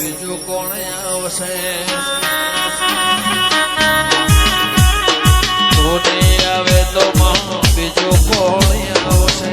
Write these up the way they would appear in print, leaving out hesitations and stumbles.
બીજું કોણ આવશે તું આવે તો બીજું કોણ આવશે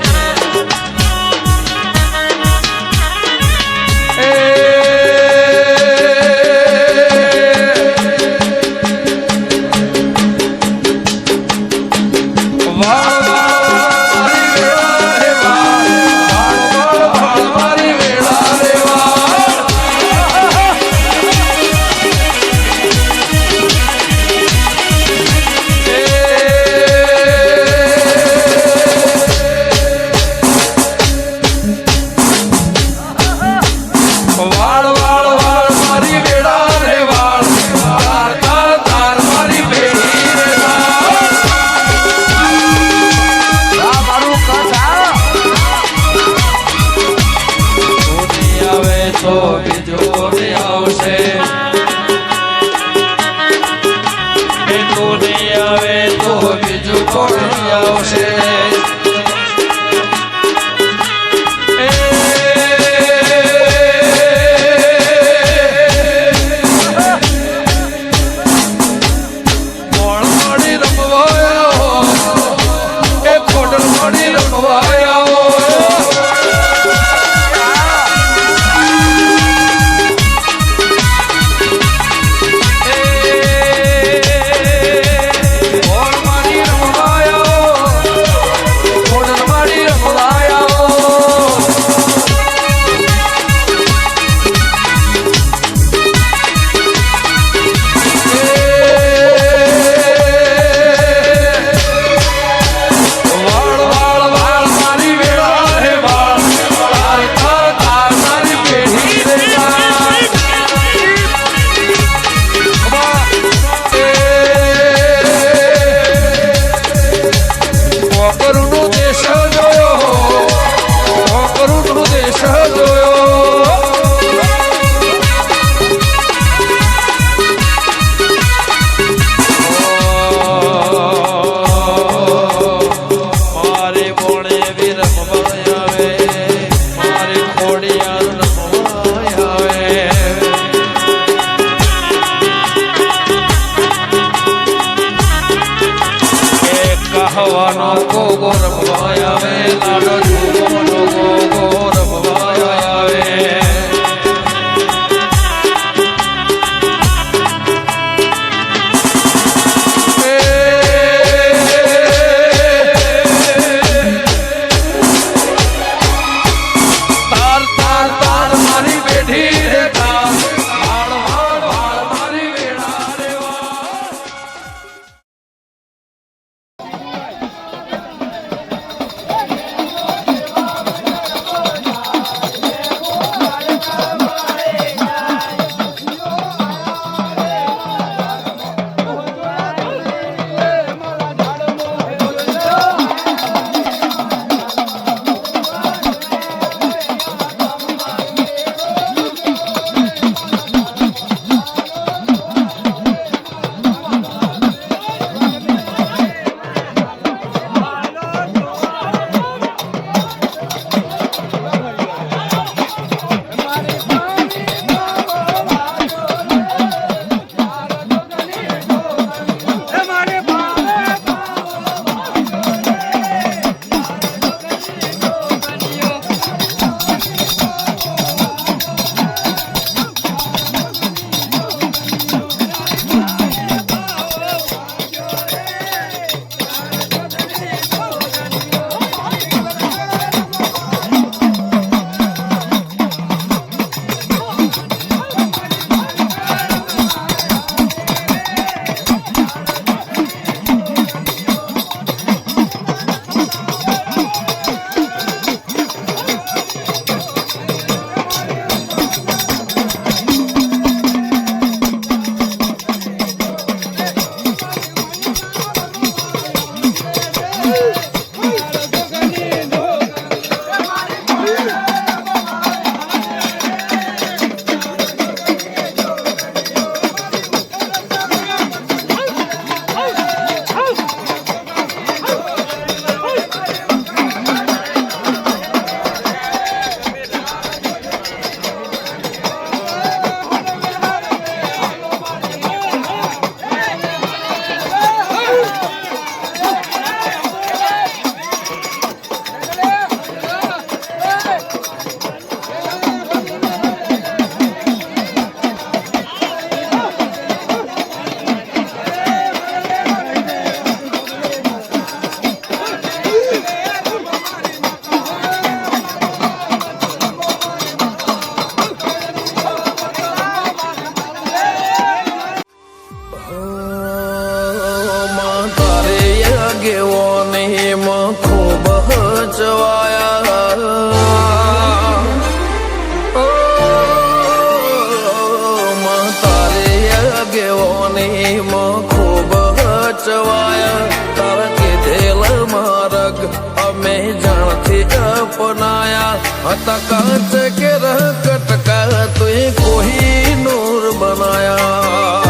હતા કાંચ કે રહ કટકા તુએ કોઈ નૂર બનાયા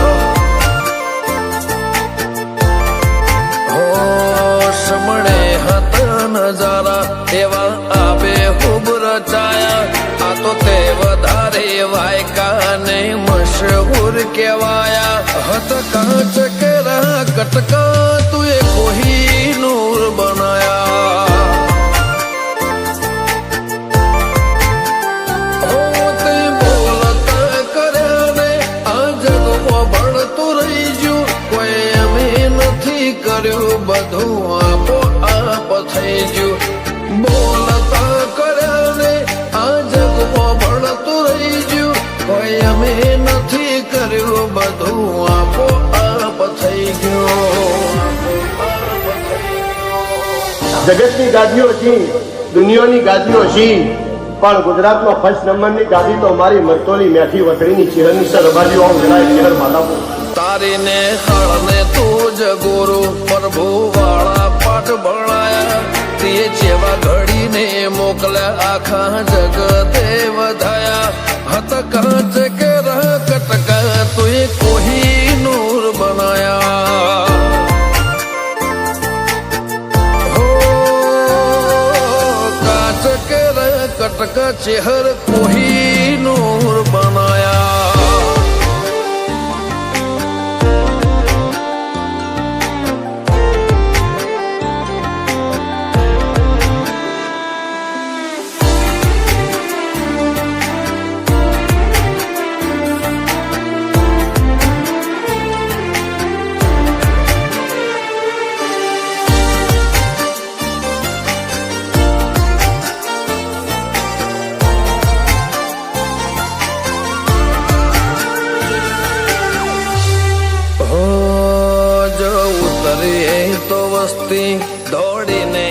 હોશ મળે હતા નજારા એવા આબે ખૂબ રચાયા આ તો તે વધારે વાયકા ને મશહૂર કેવાયા હતા કાંચ કે રહ કટકા તુએ કોઈ નૂર બનાયા કર્યું બધું આપો આપ થઈ ગયું બોલતા કર્યા ને આ જગમાં ભણતું રહી ગયું કોઈ અમે નથી કર્યું બધું આપો આપ થઈ ગયું જગતની ગાદીઓ છી દુનિયાની ગાદીઓ છી પણ ગુજરાતમાં ફર્સ્ટ નંબરની ગાદી તો મારી મરતોલી મેઠી વતડીની ચિહરની સરબાજીઓ આમ જણાય ચિહર માતા તારીને હળને તું જ ગુરુ પ્રભુ વાળા પાઠ ભણાયા તે જેવા ઘડીને મોકલ્યા આખા જગતે વધાયા હત કાંચ કે રહ કટકા તુએ કોઈ નૂર બનાયા હો કાંચ કે રહ કટકા ચેહર કોઈ નૂર બનાયા તો વસ્તી દોડીને